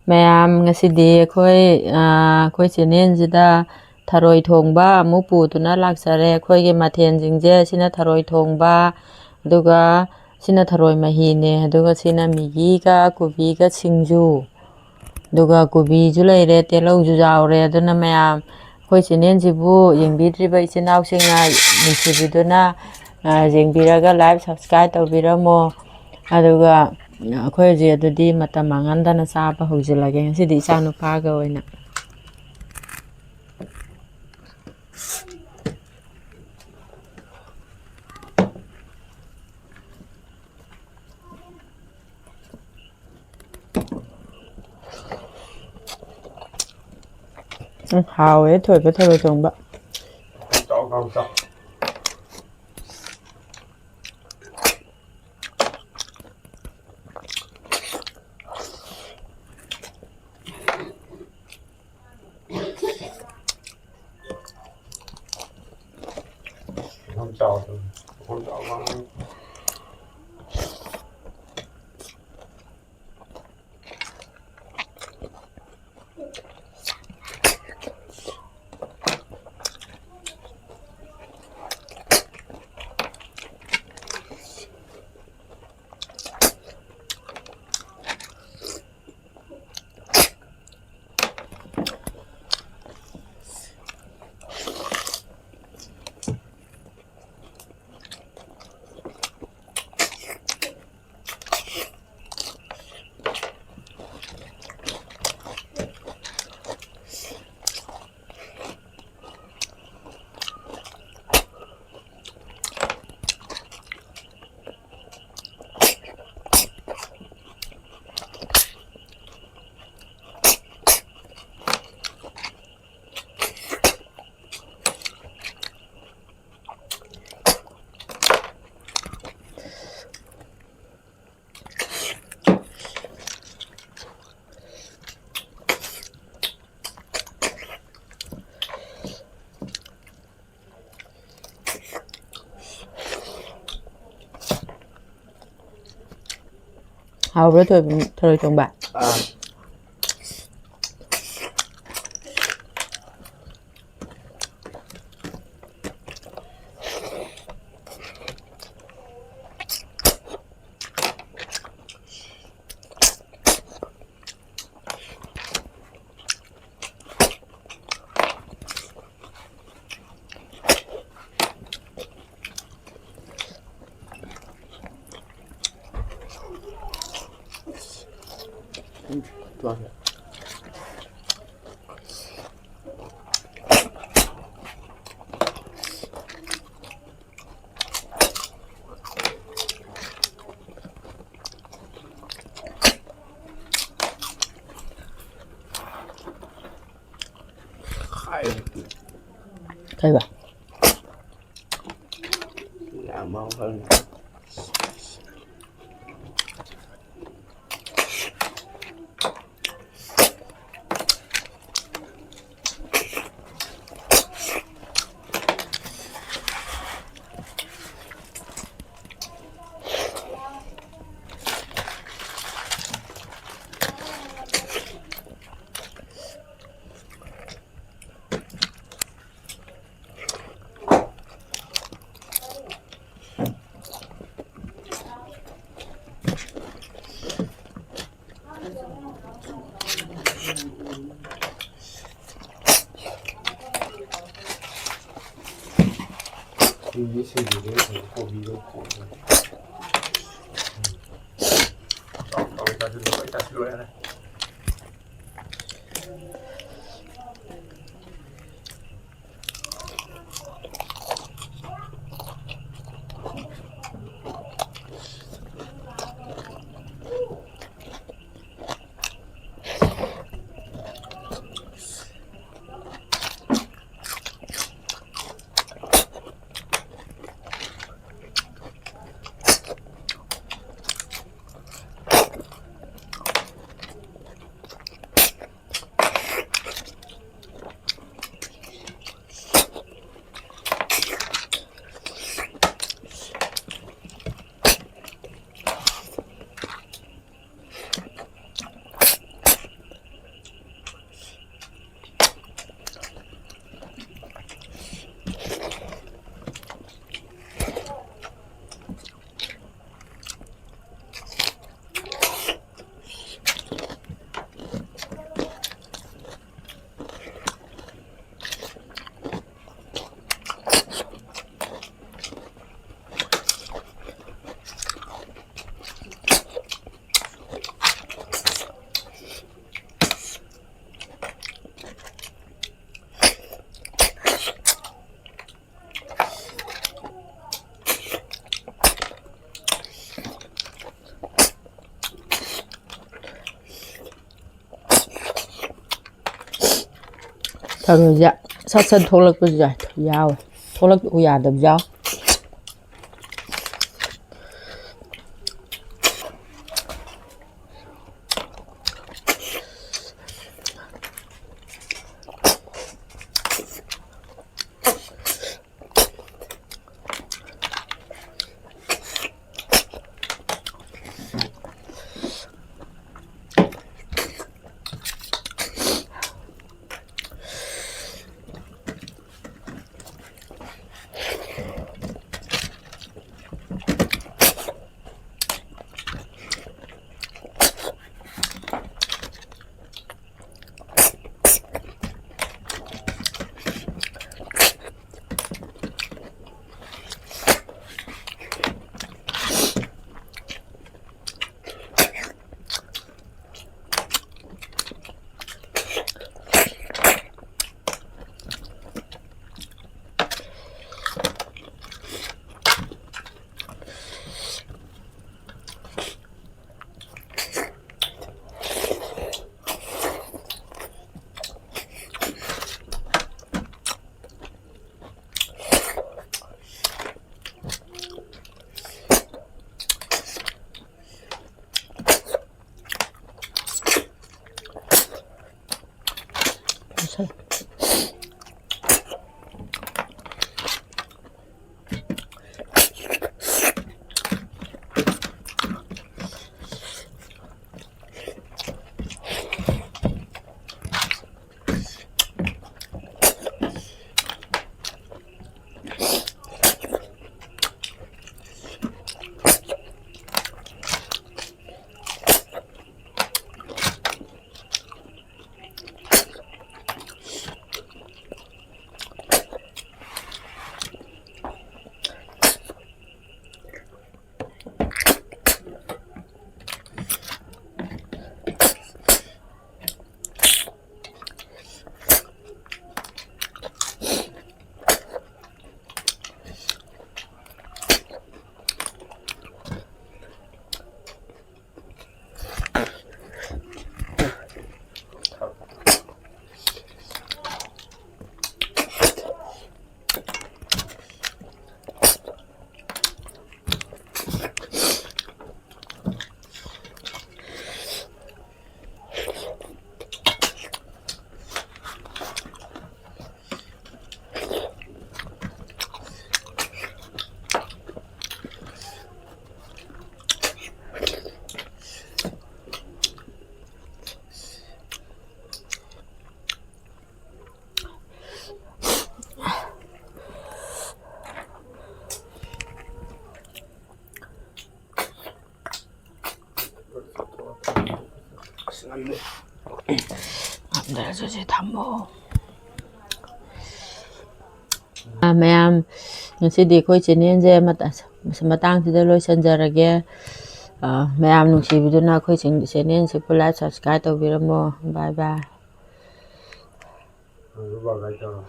Ma'am ngasidi akhoi chinen jida tharoi thongba mupu tuna laksare akhoi ge mathen jingje sina tharoi thongba aduga sina tharoi mahine aduga sina migi ga kubi ga singju aduga kubi ju leire telau ju jawre aduna ma'am akhoi chinen jibu yengbidriba ichinau singna nisibiduna jengbiraga live subscribe tawbiramo aduga akhoi je adudi matam mangandana saba hojilage sidi isa nupaga oina hawe thoi pa thoi chongba không chào không chào vâng hawe thoi chongba vâng thấy ba làm mau hơn 이게 세계에 고기도 있고 다시 넣어야 돼. 타로야 사선 톨락 보자 야오 톨락 우야 덥자 네, 저지 담보. Ma'am, si di ko chinin je matang ti lo sanjarage. Ma'am nung si video na ko chinin si pula subscribe to biramo. Bye bye. Rồi, vào cái cho